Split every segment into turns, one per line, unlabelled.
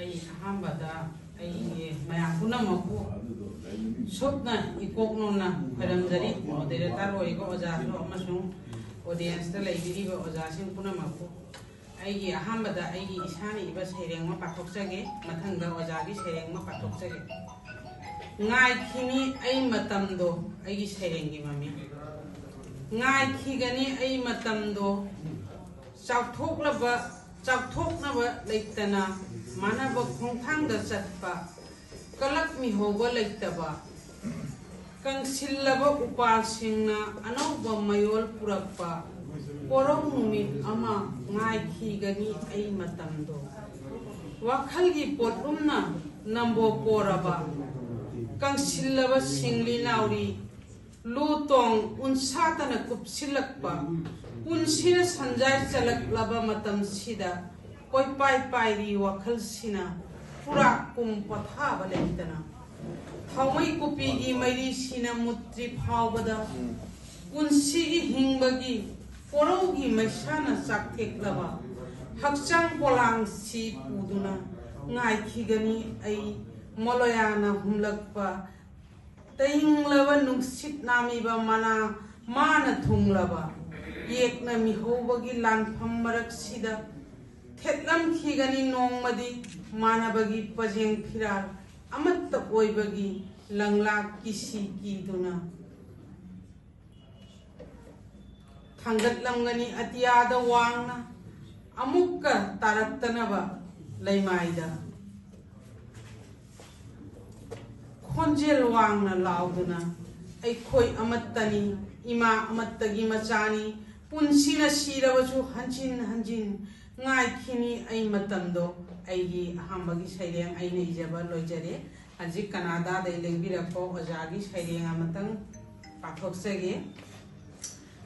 अहमदा मैं पुनमकू सुपना इकोकनोना खरमजरी moderator होइगो ओजासु अमसुं audience ता लेबिरिबो ओजासिं पुनमकू अहमदा इसानी इबा सैरेंग मा पाथोकजगे मथंगदा ओजागी सैरेंग मा पाथोकजगे ngaikini matamdo aigi sairengi mami ngaikigani matamdo chauthoknaba leitana manaba khongthangda chatpa kalak mi hoba leitaba kangsilaba upalsingna anauba mayol purakpa porong numi ama ngaikigani matamdo wakhalgi potrumna nambo poraba Kangsilaba singli nauri lutong unsatana kupsilakpa punsina sanjai chalak laba matam sida koi pai pai ri wakhal sina pura kum patha baleitana thawai kupi gi mairi sina mutri phawbada punsi gi hingbagi porogi maisana sakthek laba hakchang polang si puduna ngai khigani ai Moloyana humlakpa tainglaba nungsit namiba mana mana thunglaba yekna mihobagi lanpham marak sida thetlam khigani nongmadi manabagi pajeng phiral amatta oibagi langlak kisi kiduna thangatlamgani atiyada wangna amukka tarattanaba laimaida Konjel wangna lauduna ai khoi amattani ima amattagi machani punsina sirabasu hanjin ngai khini ai matamdo aigi ahambagi saireng ai nei jaba loijare haji Canada dai lengbira ko ojagi saireng amatang pathoksege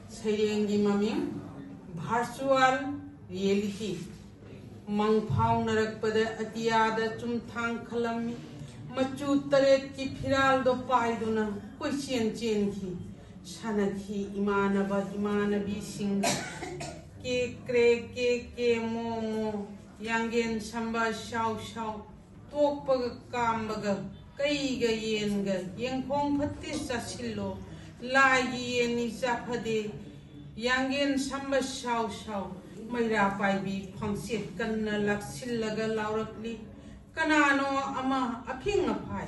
saireng gi maming virtual reality mangphau narakpada atiyada chumthang khalami Machu taret ki phiral do paiduna koi chen ki sanakhi imanabi singa ke mo yangen samba shau tokpaga kambaga kaiga yenga yengkhong phatte sasillo lai yeni chafade yangen samba shau maira paibi phangset kanna laksillaga laurakli Kanano ama aking apai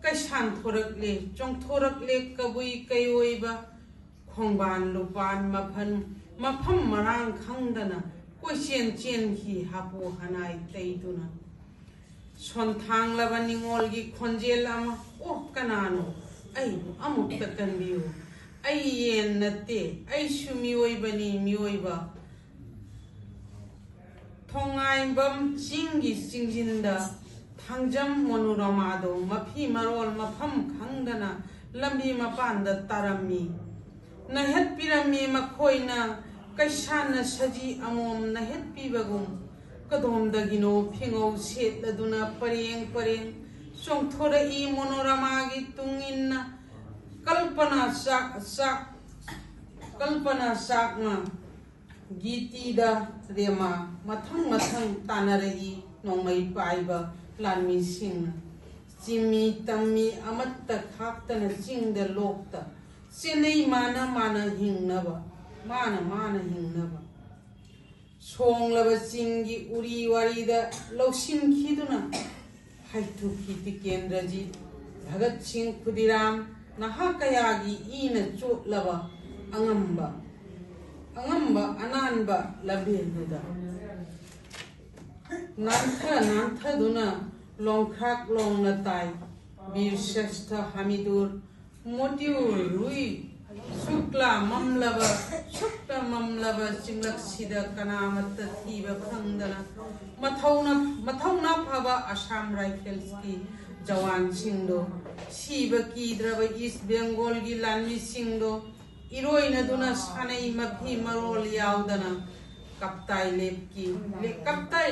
kaisan thorakle chong thorakle kabui kayoiba khongban lupan mafam marang khangdana koisen chen hi hapu hanai teiduna sonthang laba ningol gi khonjel ama kanano ai amuk takanbiu ai yen nate ai sumiyoibani miyoiba Thongaibam singi singjinda thangjam monoramado mafi marol mafam khangdana lambi mapanda tarami nahet pirami makhoina kaisana saji amom nahet pibagum kadom dagino phingau setladuna pareng songthora I monorama gi tunginna kalpana sakma Giti da rema mathang tanarahi nongmai paiba lanmi sing chimi tammi amatta khaktana sing da lokta senei mana hingnaba mana hingnaba songlaba singi uri wari da lausim khiduna haitu khiti kendraji Bhagat Singh Khudiram nahakayagi ina chotlaba angamba ananba labirnuda nantha duna longkhak longna tai bir shastha hamidur motiu rui shukla mamlaba singlak sida kanamatta thiba khangdana mathauna phaba Assam Rifles ki jawan singdo siba kidraba East Bengal gi lanmi singdo Iroina duna sanai mafi marol yaudana kaptai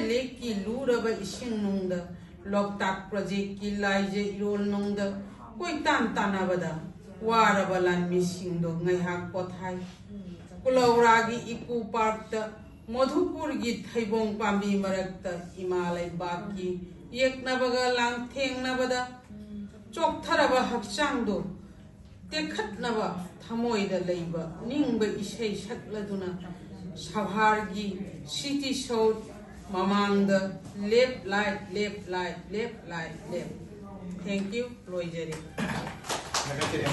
lepki luraba ising nungda loktak project ki laije irol nungda koi tanabada waraba lan missing do ngai hak pothai Kulawragi Iku Park Madhupur की थैबोंग पांबी मरक्ता इमा लैबाकी येकनबगा लांथेंगनबदा चोकथरबा हक्चांगदो तेखतनबा थमोइदा लैबा निंगबा इसेई सकलदुना सभारगी सिटी शो ममांगदा left right left right left right left thank you लोइजरी